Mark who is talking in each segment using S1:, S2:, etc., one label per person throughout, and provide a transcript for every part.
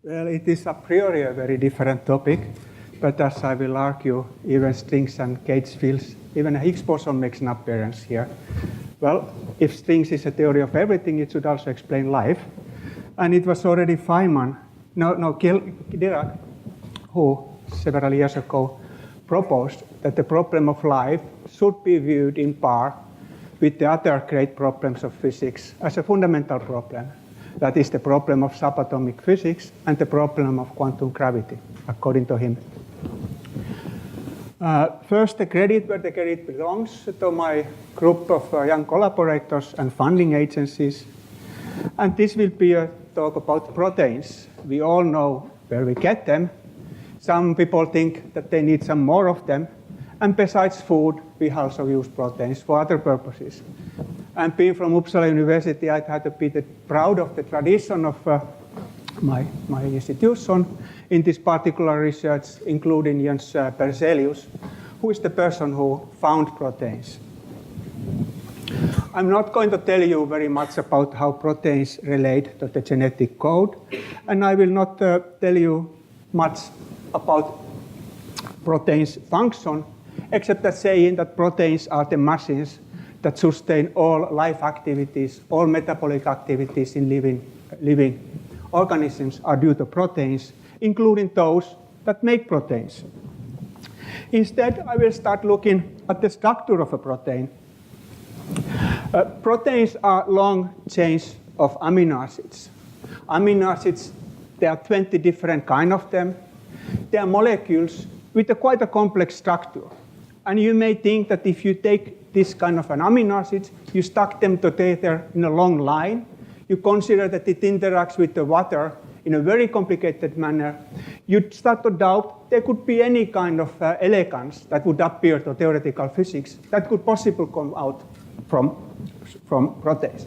S1: Well, it is a priori a very different topic, but as I will argue, even strings and gauge fields, even a Higgs boson makes an appearance here. Well, if strings is a theory of everything, it should also explain life. And it was already Dirac, who several years ago proposed that the problem of life should be viewed in par with the other great problems of physics as a fundamental problem. That is the problem of subatomic physics and the problem of quantum gravity, according to him. First, the credit where the credit belongs to my group of young collaborators and funding agencies. And this will be a talk about proteins. We all know where we get them. Some people think that they need some more of them. And besides food, we also use proteins for other purposes. And being from Uppsala University, I had to be proud of the tradition of my institution in this particular research, including Jens Berzelius, who is the person who found proteins. I'm not going to tell you very much about how proteins relate to the genetic code, and I will not tell you much about proteins' function, except that saying that proteins are the machines that sustain all life activities, all metabolic activities in living organisms are due to proteins, including those that make proteins. Instead, I will start looking at the structure of a protein. Proteins are long chains of amino acids. Amino acids, there are 20 different kinds of them. They are molecules with quite a complex structure. And you may think that if you take this kind of an amino acids, you stack them together in a long line, you consider that it interacts with the water in a very complicated manner, you'd start to doubt there could be any kind of elegance that would appear to theoretical physics that could possibly come out from proteins.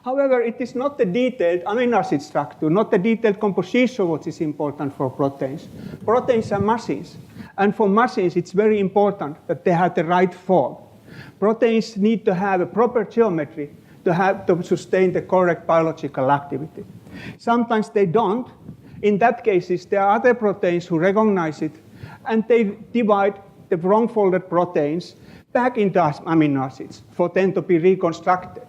S1: However, it is not the detailed amino acid structure, not the detailed composition which is important for proteins. Proteins are machines. And for machines, it's very important that they have the right form. Proteins need to have a proper geometry to sustain the correct biological activity. Sometimes they don't. In that cases, there are other proteins who recognize it, and they divide the wrong-folded proteins back into amino acids for them to be reconstructed.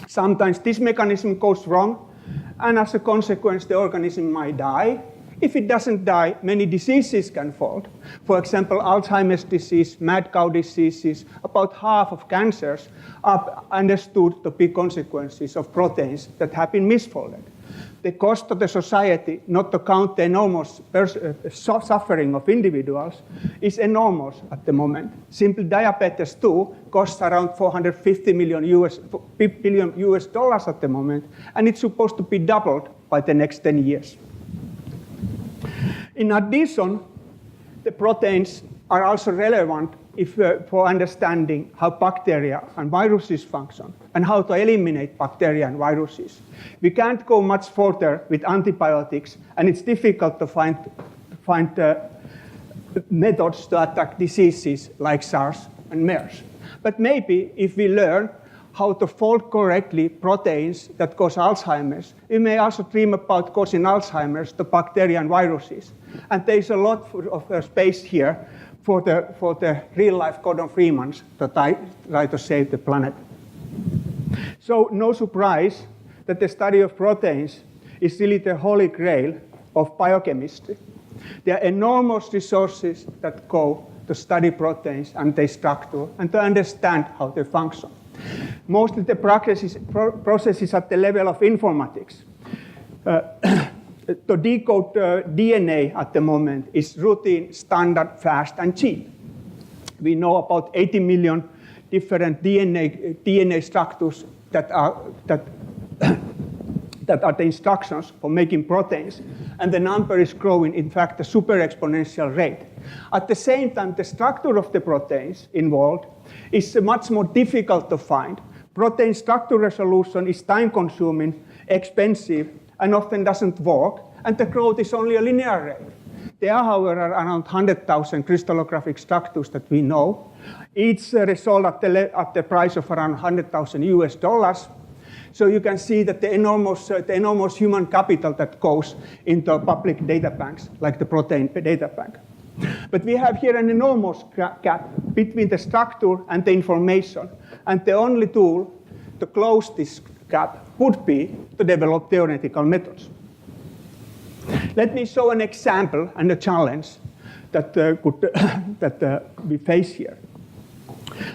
S1: Sometimes this mechanism goes wrong, and as a consequence, the organism might die. If it doesn't die, many diseases can fall. For example, Alzheimer's disease, mad cow diseases, about half of cancers are understood to be consequences of proteins that have been misfolded. The cost to the society, not to count the enormous suffering of individuals, is enormous at the moment. Simple diabetes 2 costs around $450 billion US dollars at the moment, and it's supposed to be doubled by the next 10 years. In addition, the proteins are also relevant for understanding how bacteria and viruses function and how to eliminate bacteria and viruses. We can't go much further with antibiotics, and it's difficult to find methods to attack diseases like SARS and MERS. But maybe if we learn how to fold correctly proteins that cause Alzheimer's, we may also dream about causing Alzheimer's to bacteria and viruses. And there's a lot of space here for the real-life Gordon Freemans to try to save the planet. So no surprise that the study of proteins is really the holy grail of biochemistry. There are enormous resources that go to study proteins and their structure and to understand how they function. Mostly the processes at the level of informatics. To decode DNA at the moment is routine, standard, fast, and cheap. We know about 80 million different DNA structures that are the instructions for making proteins, and the number is growing, in fact, a super exponential rate. At the same time, the structure of the proteins involved is much more difficult to find. Protein structure resolution is time-consuming, expensive, and often doesn't work, and the growth is only a linear rate. There are, however, around 100,000 crystallographic structures that we know. Each result at the price of around $100,000 US dollars. So you can see that the enormous human capital that goes into public data banks, like the protein data bank. But we have here an enormous gap between the structure and the information. And the only tool to close this gap would be to develop theoretical methods. Let me show an example and a challenge that we face here.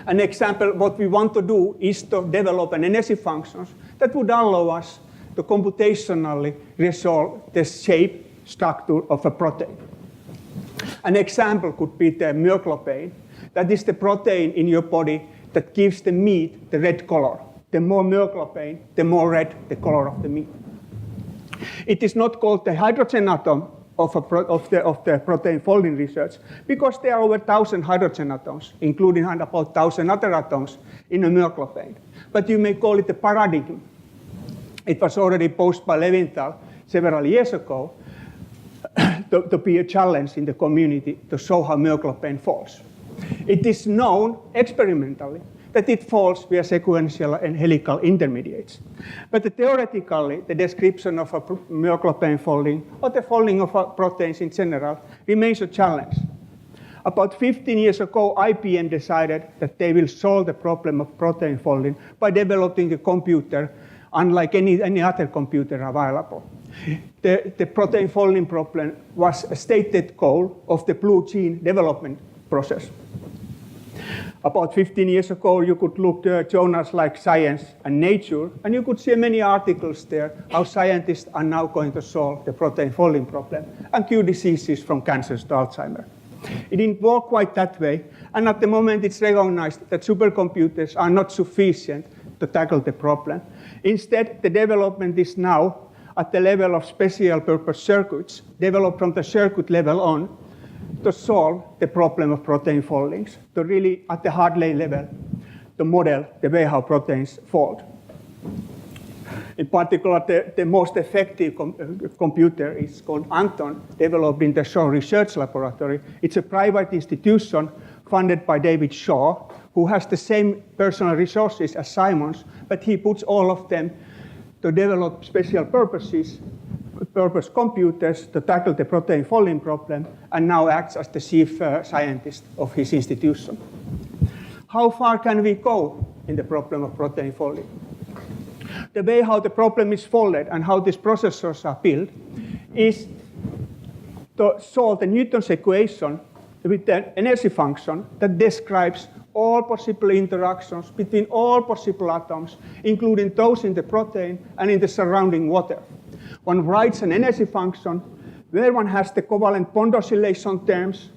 S1: An example, what we want to do is to develop an energy functions that would allow us to computationally resolve the shape structure of a protein. An example could be the myoglobin. That is the protein in your body that gives the meat the red color. The more myoglobin, the more red the color of the meat. It is not called the hydrogen atom of the protein folding research because there are over 1,000 hydrogen atoms, including about 1,000 other atoms in a myoglobin. But you may call it the paradigm. It was already posed by Levinthal several years ago to be a challenge in the community to show how myoglobin falls. It is known experimentally that it falls via sequential and helical intermediates. But theoretically, the description of a myoglobin folding or the folding of proteins in general remains a challenge. About 15 years ago, IBM decided that they will solve the problem of protein folding by developing a computer unlike any other computer available. The protein folding problem was a stated goal of the blue gene development process. About 15 years ago, you could look at journals like Science and Nature, and you could see many articles there how scientists are now going to solve the protein folding problem and cure diseases from cancers to Alzheimer's. It didn't work quite that way, and at the moment it's recognized that supercomputers are not sufficient to tackle the problem. Instead, the development is now at the level of special purpose circuits, developed from the circuit level on, to solve the problem of protein foldings, to really, at the hardware level, to model the way how proteins fold. In particular, the most effective computer is called Anton, developed in the Shaw Research Laboratory. It's a private institution funded by David Shaw, who has the same personal resources as Simon's, but he puts all of them to develop special purpose computers to tackle the protein folding problem, and now acts as the chief scientist of his institution. How far can we go in the problem of protein folding? The way how the problem is folded and how these processors are built is to solve the Newton's equation with an energy function that describes all possible interactions between all possible atoms, including those in the protein and in the surrounding water. One writes an energy function where one has the covalent bond oscillation terms,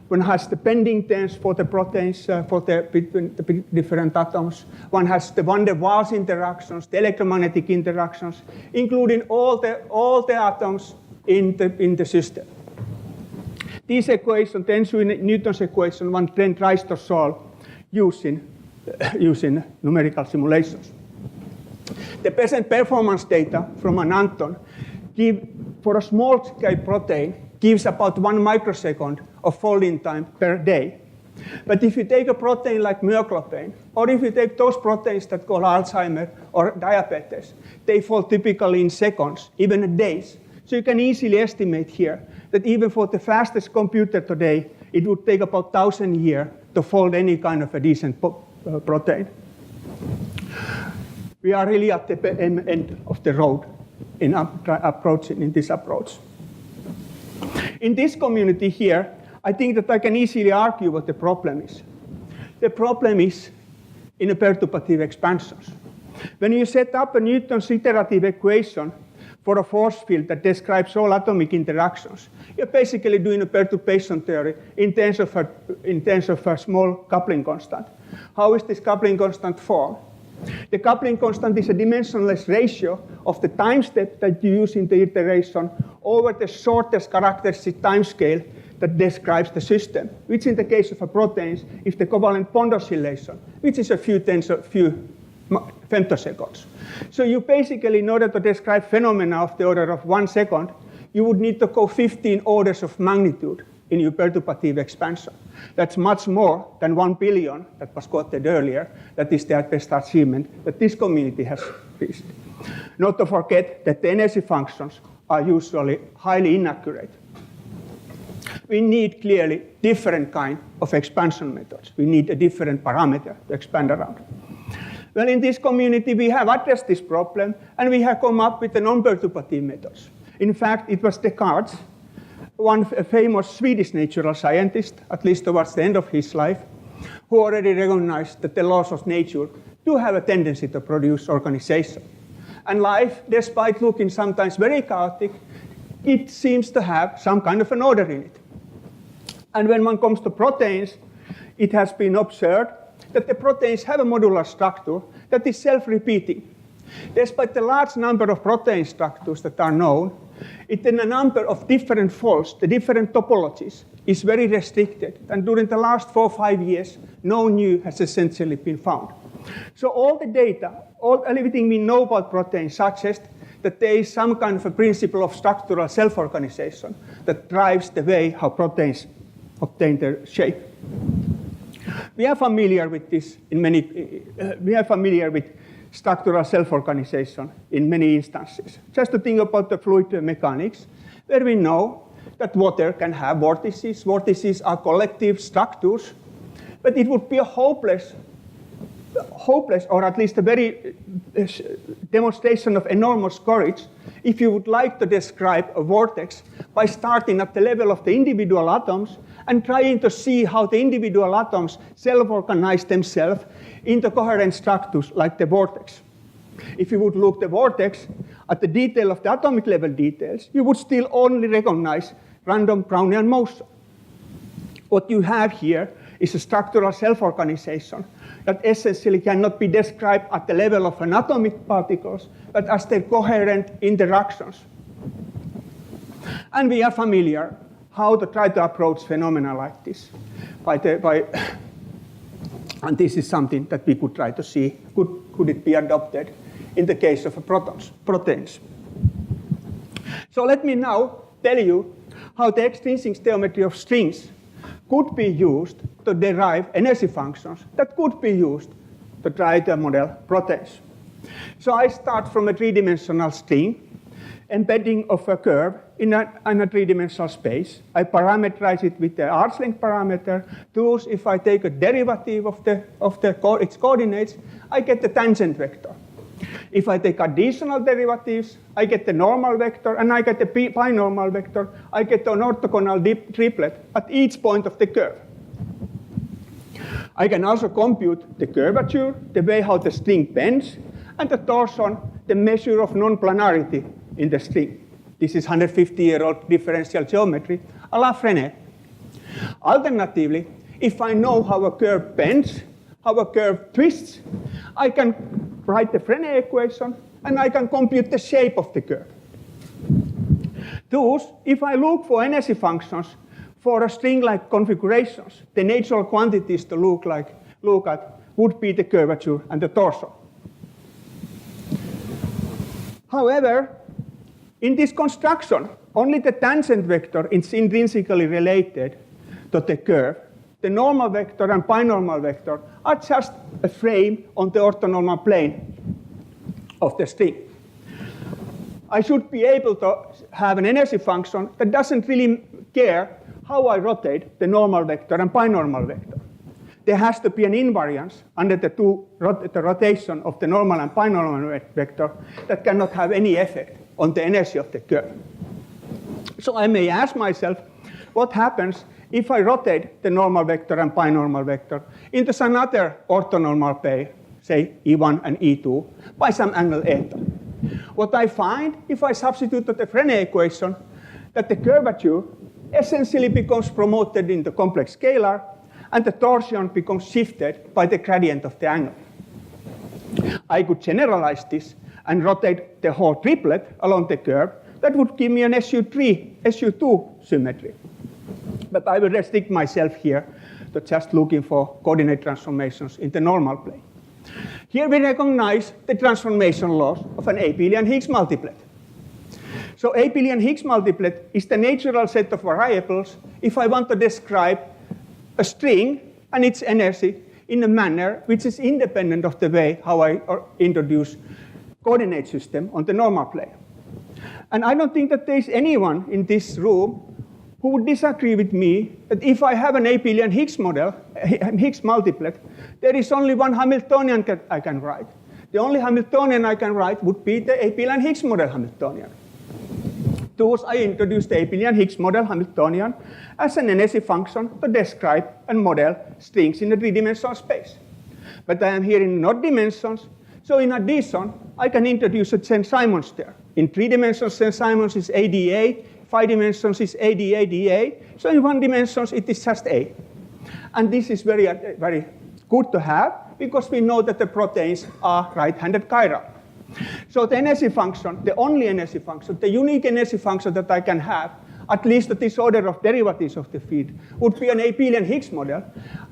S1: one has the bending terms for the proteins between the different atoms, one has the van der Waals interactions, the electromagnetic interactions, including all the atoms in the system. These equations, then Newton's equation, one then tries to solve using numerical simulations. The present performance data from an Anton for a small scale protein gives about 1 microsecond of folding time per day. But if you take a protein like myoglobin, or if you take those proteins that cause Alzheimer's or diabetes, they fold typically in seconds, even in days. So you can easily estimate here that even for the fastest computer today, it would take about 1,000 years to fold any kind of a decent protein. We are really at the end of the road in this approach. In this community here, I think that I can easily argue what the problem is. The problem is in a perturbative expansions. When you set up a Newton's iterative equation for a force field that describes all atomic interactions, you're basically doing a perturbation theory in terms of a small coupling constant. How is this coupling constant formed? The coupling constant is a dimensionless ratio of the time step that you use in the iteration over the shortest characteristic time scale that describes the system, which in the case of a proteins is the covalent bond oscillation, which is a few femtoseconds. So you basically, in order to describe phenomena of the order of 1 second, you would need to go 15 orders of magnitude in your perturbative expansion. That's much more than 1 billion that was quoted earlier. That is the best achievement that this community has increased. Not to forget that the energy functions are usually highly inaccurate. We need clearly different kind of expansion methods. We need a different parameter to expand around. Well, in this community, we have addressed this problem, and we have come up with the non-perturbative methods. In fact, it was Descartes, one famous Swedish natural scientist, at least towards the end of his life, who already recognized that the laws of nature do have a tendency to produce organization. And life, despite looking sometimes very chaotic, it seems to have some kind of an order in it. And when one comes to proteins, it has been observed that the proteins have a modular structure that is self-repeating. Despite the large number of protein structures that are known, the number of different folds, the different topologies, is very restricted. And during the last 4 or 5 years, no new has essentially been found. So all the data, everything we know about proteins suggests that there is some kind of a principle of structural self-organization that drives the way how proteins obtain their shape. We are familiar with this we are familiar with structural self-organization in many instances. Just to think about the fluid mechanics, where we know that water can have vortices. Vortices are collective structures, but it would be a hopeless, or at least a very demonstration of enormous courage if you would like to describe a vortex by starting at the level of the individual atoms and trying to see how the individual atoms self-organize themselves into coherent structures like the vortex. If you would look the vortex at the detail of the atomic level details, you would still only recognize random Brownian motion. What you have here is a structural self-organization that essentially cannot be described at the level of an atomic particles, but as their coherent interactions. And we are familiar how to try to approach phenomena like this. And this is something that we could try to see, could it be adopted in the case of proteins. So let me now tell you how the extrinsic geometry of strings could be used to derive energy functions that could be used to try to model proteins. So I start from a three-dimensional string, embedding of a curve in a three-dimensional space. I parameterize it with the arc length parameter. Thus, if I take a derivative of its coordinates, I get the tangent vector. If I take additional derivatives, I get the normal vector, and I get the binormal vector. I get an orthogonal triplet at each point of the curve. I can also compute the curvature, the way how the string bends, and the torsion, the measure of non-planarity in the string. This is 150-year-old differential geometry a la Frenet. Alternatively, if I know how a curve bends, how a curve twists, I can write the Frenet equation, and I can compute the shape of the curve. Thus, if I look for energy functions for a string-like configurations, the natural quantities to look at would be the curvature and the torsion. However, in this construction, only the tangent vector is intrinsically related to the curve. The normal vector and binormal vector are just a frame on the orthonormal plane of the string. I should be able to have an energy function that doesn't really care how I rotate the normal vector and binormal vector. There has to be an invariance under the rotation of the normal and binormal vector that cannot have any effect on the energy of the curve. So I may ask myself, what happens if I rotate the normal vector and binormal vector into some other orthonormal pair, say E1 and E2, by some angle eta? What I find, if I substitute the Frenet equation, that the curvature essentially becomes promoted into complex scalar, and the torsion becomes shifted by the gradient of the angle. I could generalize this and rotate the whole triplet along the curve. That would give me an SU2 symmetry. But I will restrict myself here to just looking for coordinate transformations in the normal plane. Here we recognize the transformation laws of an abelian Higgs multiplet. So abelian Higgs multiplet is the natural set of variables if I want to describe a string and its energy in a manner which is independent of the way how I introduce coordinate system on the normal plane. And I don't think that there is anyone in this room who would disagree with me that if I have an abelian Higgs model, Higgs multiplet, there is only one Hamiltonian I can write. The only Hamiltonian I can write would be the abelian Higgs model Hamiltonian. Thus, I introduced the abelian Higgs model Hamiltonian as an NSE function to describe and model strings in a three-dimensional space. But I am here in odd dimensions, so in addition, I can introduce a Chern-Simons there. In 3 dimensions, Chern-Simons is ADA, 5 dimensions is ADA, so in 1 dimension, it is just A. And this is very, very good to have, because we know that the proteins are right-handed chiral. So the NSE function, the only NSE function, the unique NSE function that I can have, at least at this order of derivatives of the field, would be an abelian Higgs model,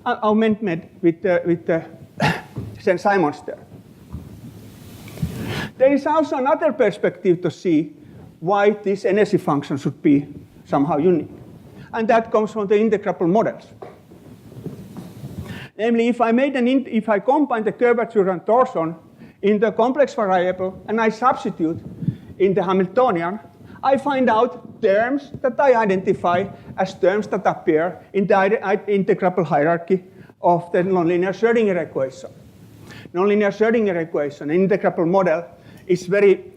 S1: augmented with the Chern-Simons there. There is also another perspective to see why this NSE function should be somehow unique. And that comes from the integrable models. Namely, if I combine the curvature and torsion in the complex variable and I substitute in the Hamiltonian, I find out terms that I identify as terms that appear in the integrable hierarchy of the nonlinear Schrödinger equation. Nonlinear Schrödinger equation, an integrable model, is very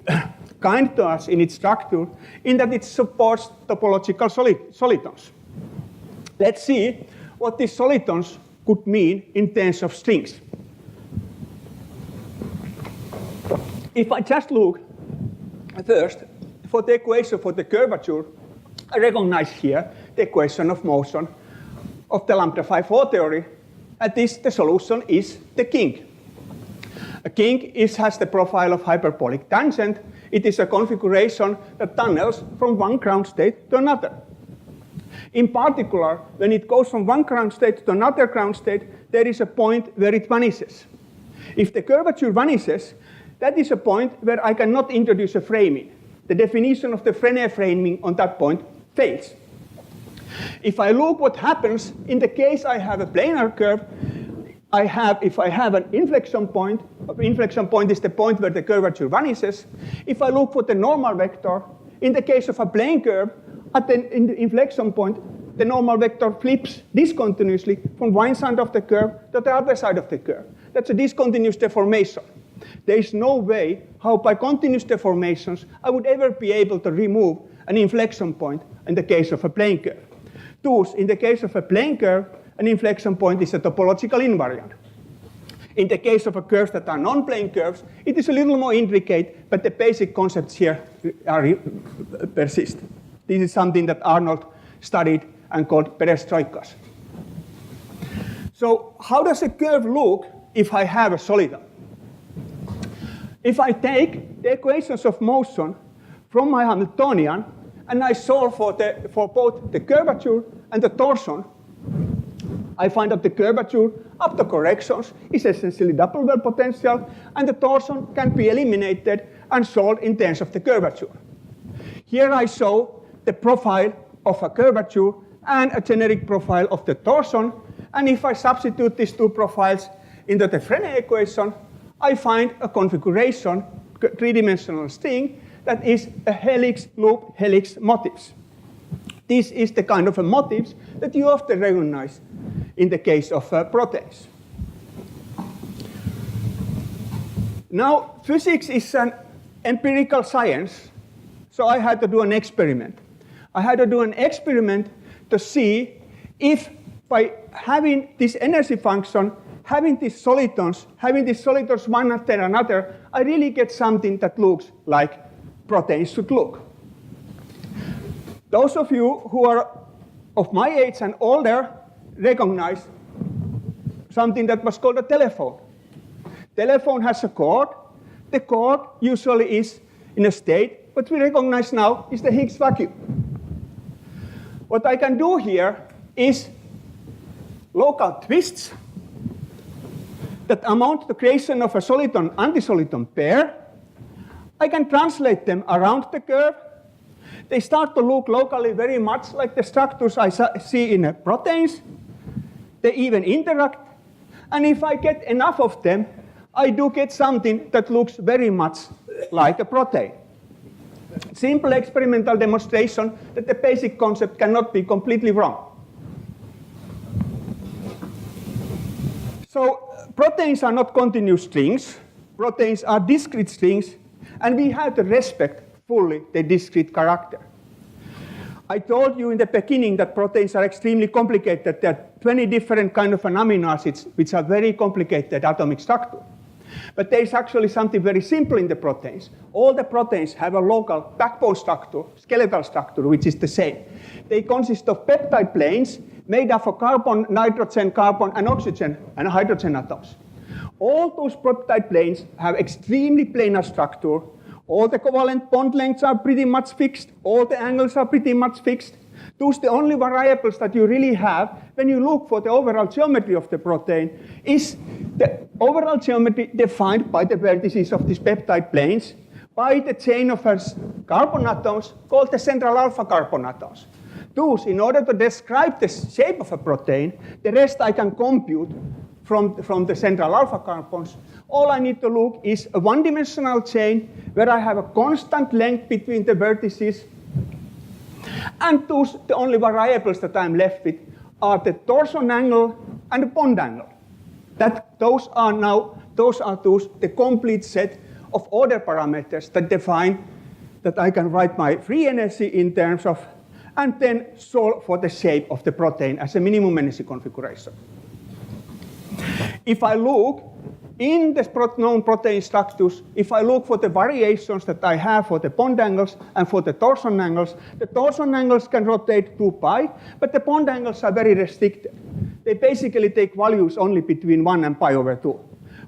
S1: kind to us in its structure in that it supports topological solitons. Let's see what these solitons could mean in terms of strings. If I just look first for the equation for the curvature, I recognize here the equation of motion of the lambda 5 theory, and the solution is the kink. A kink has the profile of hyperbolic tangent. It is a configuration that tunnels from one ground state to another. In particular, when it goes from one ground state to another ground state, there is a point where it vanishes. If the curvature vanishes, that is a point where I cannot introduce a framing. The definition of the Frenet framing on that point fails. If I look what happens in the case I have a planar curve, if I have an inflection point is the point where the curvature vanishes. If I look for the normal vector, in the case of a plane curve, in the inflection point, the normal vector flips discontinuously from one side of the curve to the other side of the curve. That's a discontinuous deformation. There is no way how by continuous deformations I would ever be able to remove an inflection point in the case of a plane curve. Thus, in the case of a plane curve, an inflection point is a topological invariant. In the case of curves that are non-plane curves, it is a little more intricate, but the basic concepts here persist. This is something that Arnold studied and called perestroikas. So how does a curve look if I have a soliton? If I take the equations of motion from my Hamiltonian and I solve for both the curvature and the torsion, I find that the curvature up to corrections is essentially double well potential, and the torsion can be eliminated and solved in terms of the curvature. Here I show the profile of a curvature and a generic profile of the torsion, and if I substitute these two profiles into the Frenet equation, I find a configuration, three-dimensional string, that is a helix loop helix motifs. This is the kind of a motifs that you often recognize in the case of proteins. Now, physics is an empirical science, so I had to do an experiment. I had to do an experiment to see if by having this energy function, having these solitons one after another, I really get something that looks like proteins should look. Those of you who are of my age and older recognize something that was called a telephone. Telephone has a cord. The cord usually is in a state, what we recognize now is the Higgs vacuum. What I can do here is local twists that amount to the creation of a soliton-antisoliton pair. I can translate them around the curve. They start to look locally very much like the structures I see in proteins. They even interact. And if I get enough of them, I do get something that looks very much like a protein. Simple experimental demonstration that the basic concept cannot be completely wrong. So proteins are not continuous strings. Proteins are discrete strings, and we have to respect fully the discrete character. I told you in the beginning that proteins are extremely complicated. There are 20 different kinds of amino acids which are very complicated atomic structure. But there is actually something very simple in the proteins. All the proteins have a local backbone structure, skeletal structure, which is the same. They consist of peptide planes made up of carbon, nitrogen, carbon, and oxygen, and hydrogen atoms. All those peptide planes have extremely planar structure. All the covalent bond lengths are pretty much fixed. All the angles are pretty much fixed. Those the only variables that you really have when you look for the overall geometry of the protein is the overall geometry defined by the vertices of these peptide planes by the chain of carbon atoms called the central alpha carbon atoms. Those, in order to describe the shape of a protein, the rest I can compute from the central alpha carbons. All I need to look is a one-dimensional chain where I have a constant length between the vertices. And those, the only variables that I'm left with are the torsion angle and the bond angle. Those are the complete set of order parameters that define that I can write my free energy in terms of, and then solve for the shape of the protein as a minimum energy configuration. If I look in the known protein structures, if I look for the variations that I have for the bond angles and for the torsion angles can rotate 2 pi, but the bond angles are very restricted. They basically take values only between 1 and pi over 2.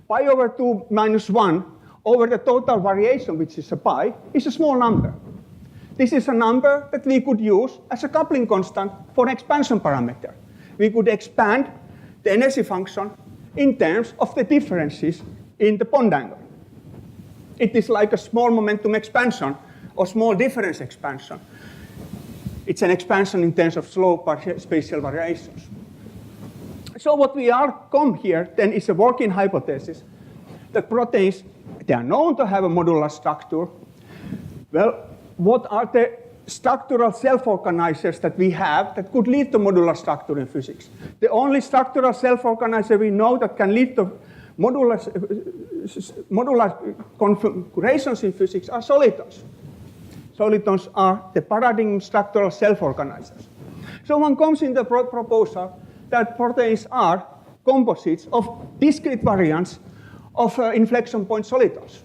S1: Pi over 2 minus 1 over the total variation, which is a pi, is a small number. This is a number that we could use as a coupling constant for an expansion parameter. We could expand the energy function in terms of the differences in the bond angle. It is like a small momentum expansion or small difference expansion. It's an expansion in terms of slow spatial variations. So what we are come here then is a working hypothesis that proteins, they are known to have a modular structure. Well, what are the structural self-organizers that we have that could lead to modular structure in physics? The only structural self-organizer we know that can lead to modular configurations in physics are solitons. Solitons are the paradigm structural self-organizers. So one comes in the proposal that proteins are composites of discrete variants of inflection point solitons.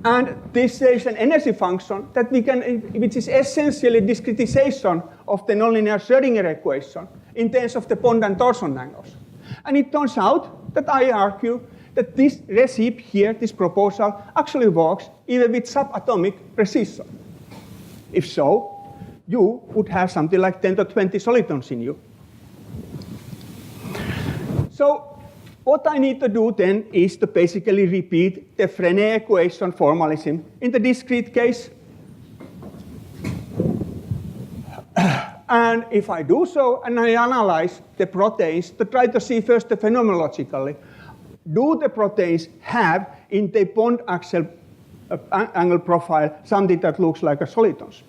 S1: And this is an energy function that we can, which is essentially discretization of the nonlinear Schrödinger equation in terms of the bond and torsion angles. And it turns out that I argue that this recipe here, this proposal, actually works even with subatomic precision. If so, you would have something like 10 to 20 solitons in you. So what I need to do then is to basically repeat the Frenet equation formalism in the discrete case. And if I do so, and I analyze the proteins to try to see first the phenomenologically, do the proteins have in the bond axial angle profile something that looks like a solitons?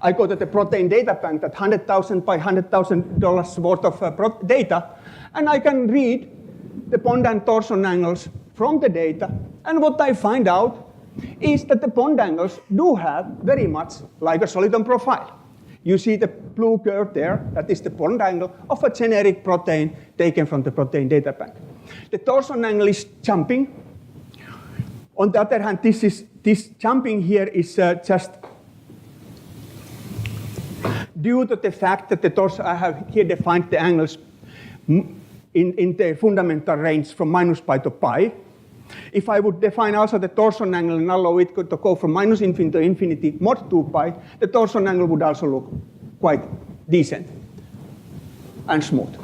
S1: I go to the protein data bank, that $100,000 by $100,000 worth of data, and I can read the bond and torsion angles from the data, and what I find out is that the bond angles do have very much like a soliton profile. You see the blue curve there, that is the bond angle of a generic protein taken from the protein data bank. The torsion angle is jumping. On the other hand, this jumping here is just due to the fact that the torsion, I have here defined the angles in the fundamental range from minus pi to pi. If I would define also the torsion angle and allow it to go from minus infinity to infinity mod 2 pi, the torsion angle would also look quite decent and smooth.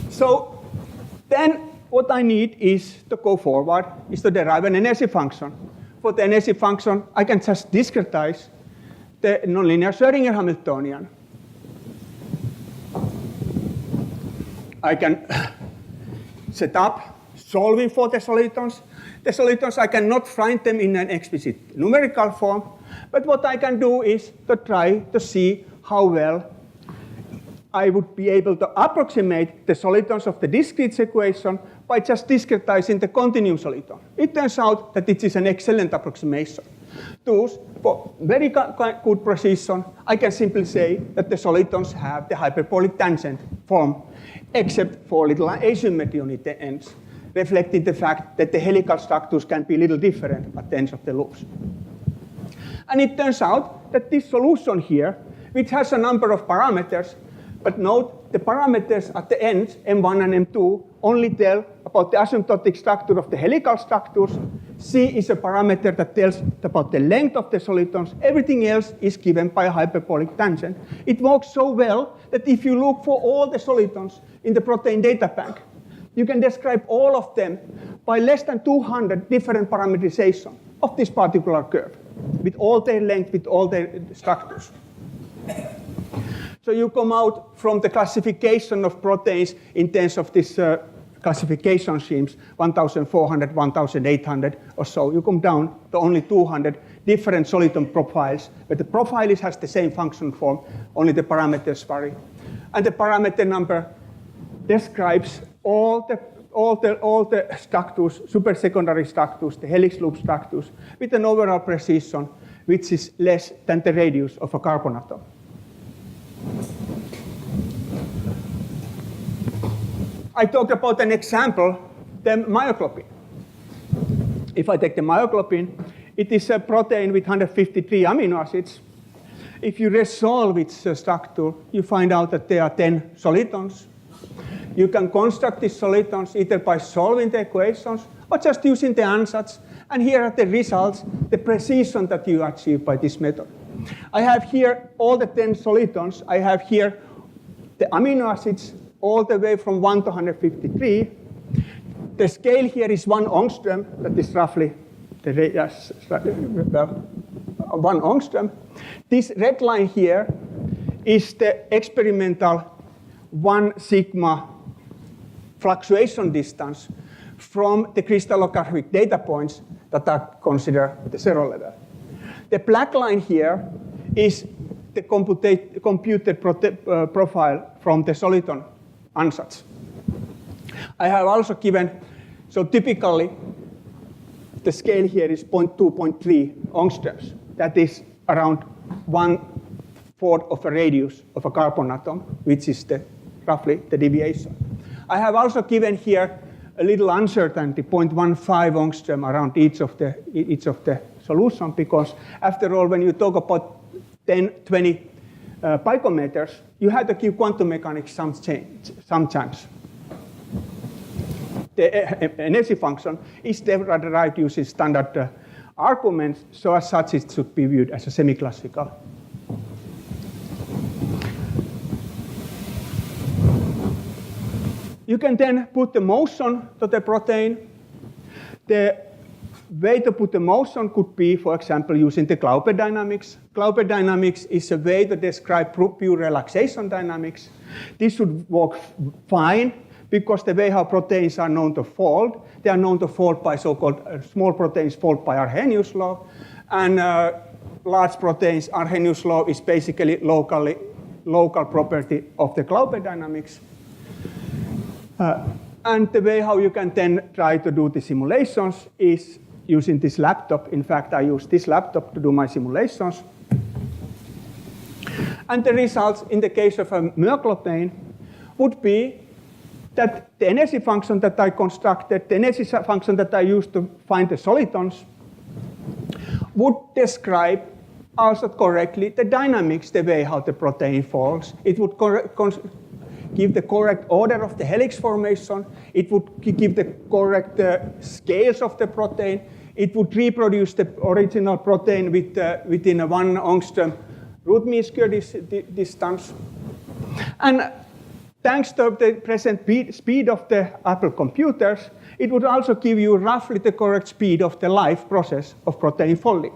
S1: So then what I need is to go forward, is to derive an energy function. For the energy function, I can just discretize the nonlinear Schrödinger Hamiltonian. I can set up solving for the solitons. The solitons, I cannot find them in an explicit numerical form, but what I can do is to try to see how well I would be able to approximate the solitons of the discrete equation by just discretizing the continuum soliton. It turns out that it is an excellent approximation. Thus, for very good precision, I can simply say that the solitons have the hyperbolic tangent form, except for little asymmetry on the ends, reflecting the fact that the helical structures can be a little different at the ends of the loops. And it turns out that this solution here, which has a number of parameters, but note the parameters at the ends, M1 and M2, only tell about the asymptotic structure of the helical structures. C is a parameter that tells about the length of the solitons. Everything else is given by a hyperbolic tangent. It works so well that if you look for all the solitons in the protein data bank, you can describe all of them by less than 200 different parameterization of this particular curve, with all their length, with all their structures. So you come out from the classification of proteins in terms of this classification schemes, 1,400, 1,800 or so. You come down to only 200 different soliton profiles, but the profile has the same function form, only the parameters vary. And the parameter number describes all the structures, supersecondary structures, the helix loop structures, with an overall precision which is less than the radius of a carbon atom. I talked about an example, the myoglobin. If I take the myoglobin, it is a protein with 153 amino acids. If you resolve its structure, you find out that there are 10 solitons. You can construct these solitons either by solving the equations or just using the ansatz. And here are the results, the precision that you achieve by this method. I have here all the 10 solitons. I have here the amino acids all the way from 1 to 153. The scale here is 1 angstrom. That is roughly the radius, 1 angstrom. This red line here is the experimental 1 sigma fluctuation distance from the crystallographic data points that are considered at the 0 level. The black line here is the computed profile from the soliton ansatz. I have also given, so typically the scale here is 0.2, 0.3 angstroms. That is around 1/4 of a radius of a carbon atom, which is roughly the deviation. I have also given here a little uncertainty, 0.15 angstrom around each of the solution, because after all, when you talk about 10, 20 picometers, you have to give quantum mechanics some chance. The energy function is derived using standard arguments, so as such it should be viewed as a semi-classical. You can then put the motion to the protein. The way to put the motion could be, for example, using the Glauber dynamics. Glauber dynamics is a way to describe pure relaxation dynamics. This should work fine, because the way how proteins are known to fold, they are known to fold by so-called small proteins fold by Arrhenius law, and large proteins, Arrhenius law is basically local property of the Glauber dynamics. And the way how you can then try to do the simulations is using this laptop. In fact, I use this laptop to do my simulations. And the results in the case of a myoglobin would be that the energy function that I constructed, the energy function that I used to find the solitons, would describe also correctly the dynamics, the way how the protein falls. It would give the correct order of the helix formation. It would give the correct scales of the protein. It would reproduce the original protein within a 1 angstrom root mean square distance. And thanks to the present speed of the Apple computers, it would also give you roughly the correct speed of the life process of protein folding.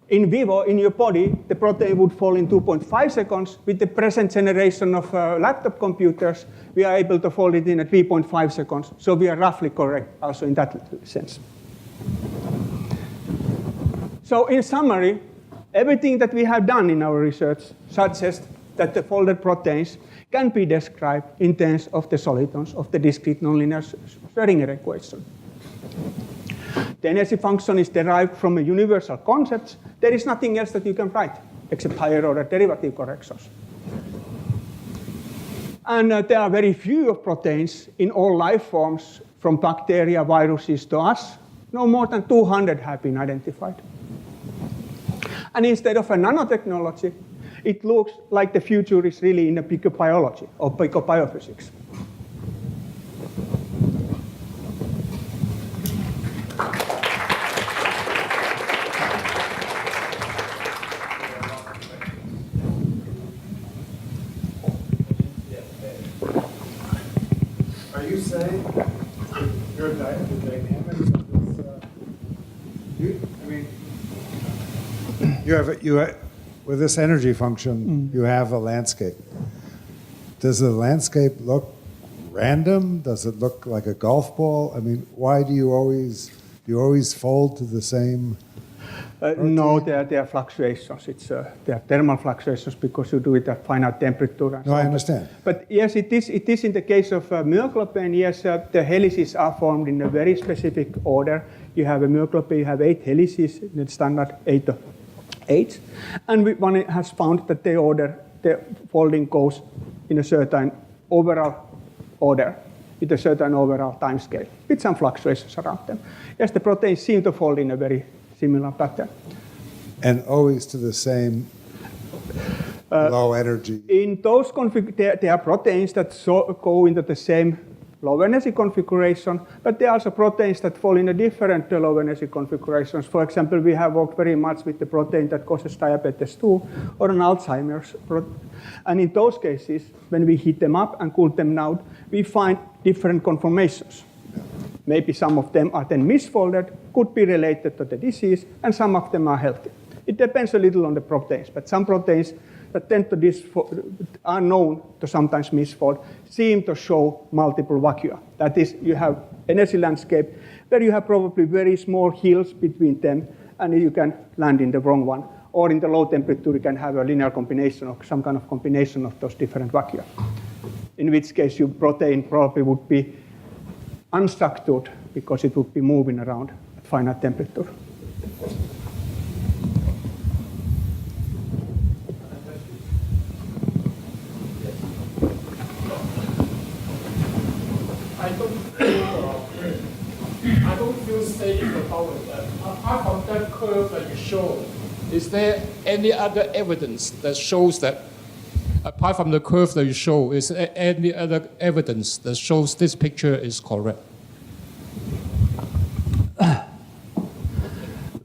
S1: in vivo, in your body, the protein would fall in 2.5 seconds. With the present generation of laptop computers, we are able to fold it in at 3.5 seconds. So we are roughly correct also in that sense. So in summary, everything that we have done in our research suggests that the folded proteins can be described in terms of the solitons of the discrete nonlinear Schrödinger equation. The energy function is derived from a universal concept. There is nothing else that you can write except higher order derivative corrections. And there are very few of proteins in all life forms, from bacteria, viruses to us. No more than 200 have been identified. And instead of a nanotechnology, it looks like the future is really in the picobiology or picobiophysics.
S2: Are you saying your dynamics of this? With this energy function, you have a landscape. Does the landscape look random? Does it look like a golf ball? I mean, why do you always fold to the same?
S1: No, there are fluctuations. There are thermal fluctuations because you do it at finite temperature.
S2: No, I understand.
S1: But yes, it is in the case of myoglobin. Yes, the helices are formed in a very specific order. You have a myoglobin, you have 8 helices, in the standard 8 of 8. And one has found that the folding goes in a certain overall order, with a certain overall time scale, with some fluctuations around them. Yes, the proteins seem to fold in a very similar pattern.
S2: And always to the same low energy?
S1: In those there are proteins that go into the same low energy configuration, but there are also proteins that fall in a different low energy configurations. For example, we have worked very much with the protein that causes diabetes 2 or an Alzheimer's protein. And in those cases, when we heat them up and cool them down, we find different conformations. Maybe some of them are then misfolded, could be related to the disease, and some of them are healthy. It depends a little on the proteins, but some proteins that tend to are known to sometimes misfold seem to show multiple vacua. That is, you have energy landscape where you have probably very small hills between them, and you can land in the wrong one. Or in the low temperature, you can have a linear combination or some kind of combination of those different vacua. In which case, your protein probably would be unstructured because it would be moving around at finite temperature.
S3: I don't feel safe about that. Apart from that curve that you showed, is there any other evidence that shows that, apart from the curve that you show, is there any other evidence that shows this picture is correct?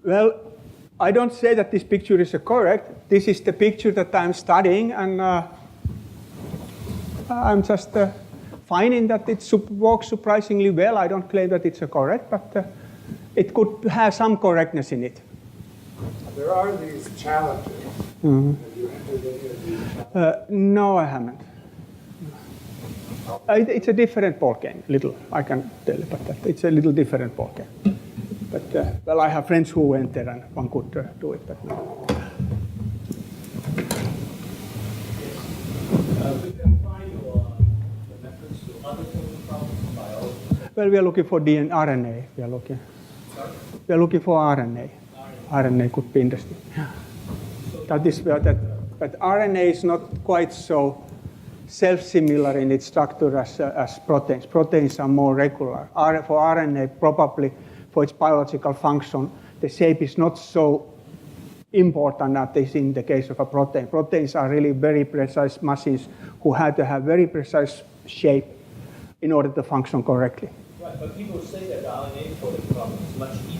S1: Well, I don't say that this picture is correct. This is the picture that I'm studying, and I'm just finding that it works surprisingly well. I don't claim that it's correct, but it could have some correctness in it.
S2: There are these challenges. Have you entered any of these challenges?
S1: No, I haven't. It's a different ballgame, little. I can tell you about that. It's a little different ballgame. But, well, I have friends who went there and one could do it, but no.
S4: We can find your methods to other things from biology.
S1: Well, we are looking for DNA, RNA. We are looking for RNA. RNA could be interesting. That is where but RNA is not quite so self-similar in its structure as proteins. Proteins are more regular. For RNA, probably for its biological function, the shape is not so important as is in the case of a protein. Proteins are really very precise machines who have to have very precise shape in order to function correctly.
S4: Right, but people say that the RNA folding problem is much easier.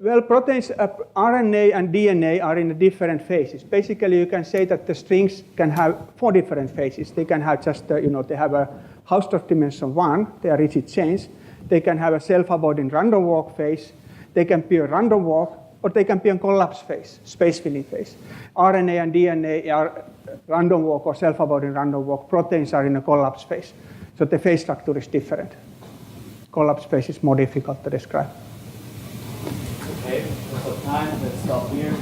S1: Well, proteins, RNA and DNA are in different phases. Basically, you can say that the strings can have 4 different phases. They can have just, they have a Hausdorff dimension 1, they are rigid chains. They can have a self-avoiding random walk phase. They can be a random walk, or they can be in collapse phase, space-filling phase. RNA and DNA are random walk or self-avoiding random walk. Proteins are in a collapse phase. So the phase structure is different. Collapse phase is more difficult to describe.
S4: Okay, so time, let's stop here.